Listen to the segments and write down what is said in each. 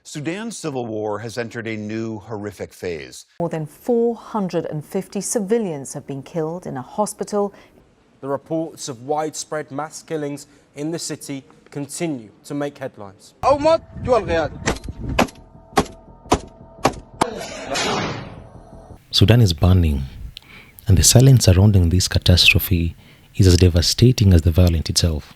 Sudan's civil war has entered a new horrific phase. More than 450 civilians have been killed in a hospital. The reports of widespread mass killings in the city continue to make headlines. Sudan is burning, and the silence surrounding this catastrophe is as devastating as the violence itself.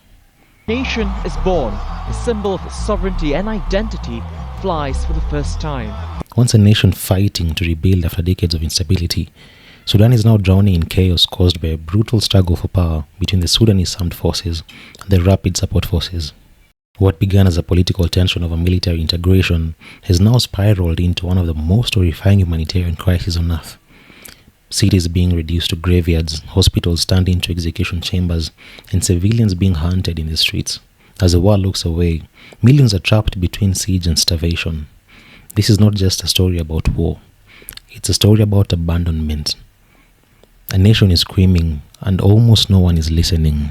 Nation is born, a symbol of sovereignty and identity flies for the first time. Once a nation fighting to rebuild after decades of instability, Sudan is now drowning in chaos caused by a brutal struggle for power between the Sudanese Armed Forces and the Rapid Support Forces. What began as a political tension over military integration has now spiraled into one of the most horrifying humanitarian crises on earth. Cities being reduced to graveyards, hospitals turned into execution chambers, and civilians being hunted in the streets. As the war looks away, millions are trapped between siege and starvation. This is not just a story about war. It's a story about abandonment. A nation is screaming, and almost no one is listening.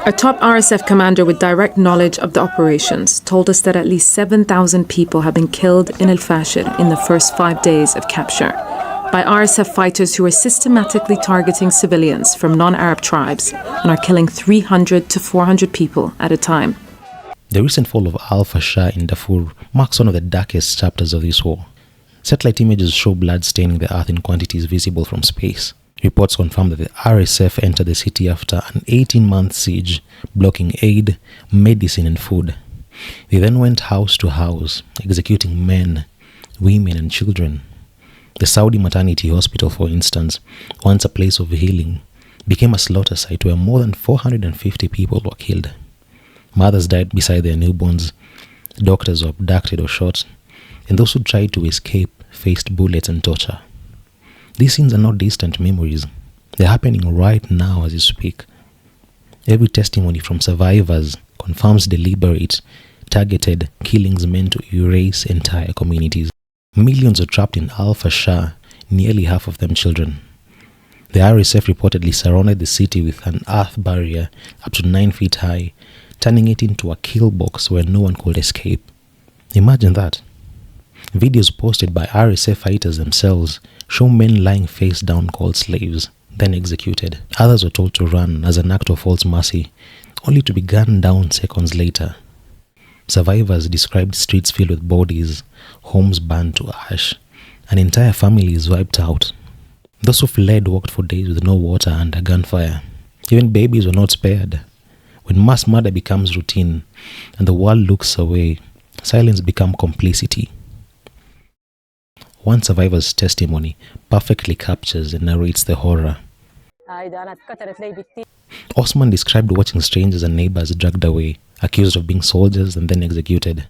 A top RSF commander with direct knowledge of the operations told us that at least 7,000 people have been killed in Fasher in the first 5 days of capture by RSF fighters who are systematically targeting civilians from non-Arab tribes and are killing 300 to 400 people at a time. The recent fall of Fasher in Darfur marks one of the darkest chapters of this war. Satellite images show blood staining the earth in quantities visible from space. Reports confirm that the RSF entered the city after an 18-month siege, blocking aid, medicine and food. They then went house to house, executing men, women and children. The Saudi maternity hospital, for instance, once a place of healing, became a slaughter site where more than 450 people were killed. Mothers died beside their newborns, doctors were abducted or shot, and those who tried to escape faced bullets and torture. These scenes are not distant memories. They're happening right now as you speak. Every testimony from survivors confirms deliberate, targeted killings meant to erase entire communities. Millions are trapped in Fasher, nearly half of them children. The RSF reportedly surrounded the city with an earth barrier up to 9 feet high, turning it into a kill box where no one could escape. Imagine that. Videos posted by RSF fighters themselves show men lying face down called slaves, then executed. Others were told to run as an act of false mercy, only to be gunned down seconds later. Survivors described streets filled with bodies, homes burned to ash, and entire families wiped out. Those who fled walked for days with no water and a gunfire. Even babies were not spared. When mass murder becomes routine and the world looks away, silence becomes complicity. One survivor's testimony perfectly captures and narrates the horror. Osman described watching strangers and neighbors dragged away, accused of being soldiers and then executed.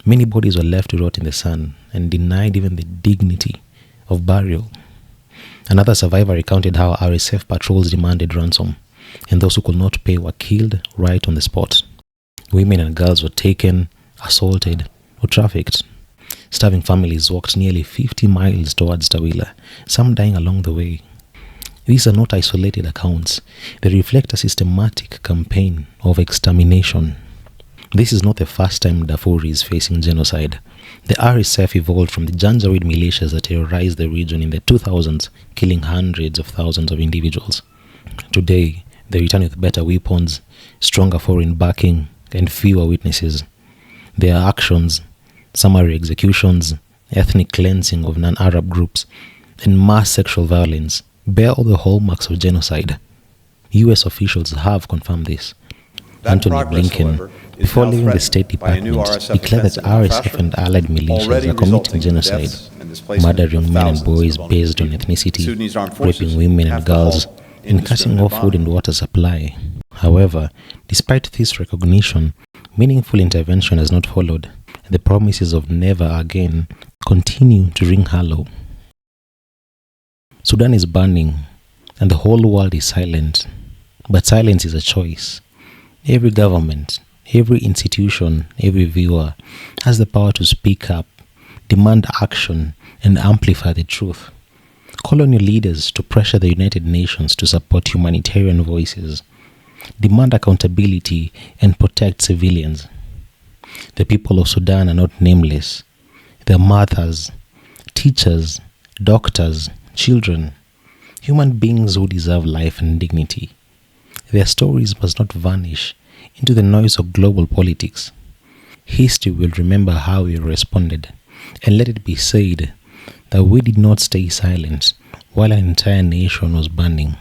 Many bodies were left to rot in the sun and denied even the dignity of burial. Another survivor recounted how RSF patrols demanded ransom, and those who could not pay were killed right on the spot. Women and girls were taken, assaulted, or trafficked. Starving families walked nearly 50 miles towards Tawila, some dying along the way. These are not isolated accounts. They reflect a systematic campaign of extermination. This is not the first time Darfur is facing genocide. The RSF evolved from the Janjaweed militias that terrorized the region in the 2000s, killing hundreds of thousands of individuals. Today, they return with better weapons, stronger foreign backing, and fewer witnesses. Their actions, summary executions, ethnic cleansing of non-Arab groups, and mass sexual violence bear all the hallmarks of genocide. US officials have confirmed this. Anthony Blinken, before leaving the State Department, declared that RSF and allied militias are committing genocide, murdering men and boys based on ethnicity, raping women and girls, and cutting off food and water supply. However, despite this recognition, meaningful intervention has not followed. The promises of never again continue to ring hollow. Sudan is burning, and the whole world is silent. But silence is a choice. Every government, every institution, every viewer has the power to speak up, demand action, and amplify the truth. Call on your leaders to pressure the United Nations to support humanitarian voices, demand accountability, and protect civilians. The people of Sudan are not nameless. They're mothers, teachers, doctors, children, human beings who deserve life and dignity. Their stories must not vanish into the noise of global politics. History will remember how we responded, and let it be said that we did not stay silent while an entire nation was burning.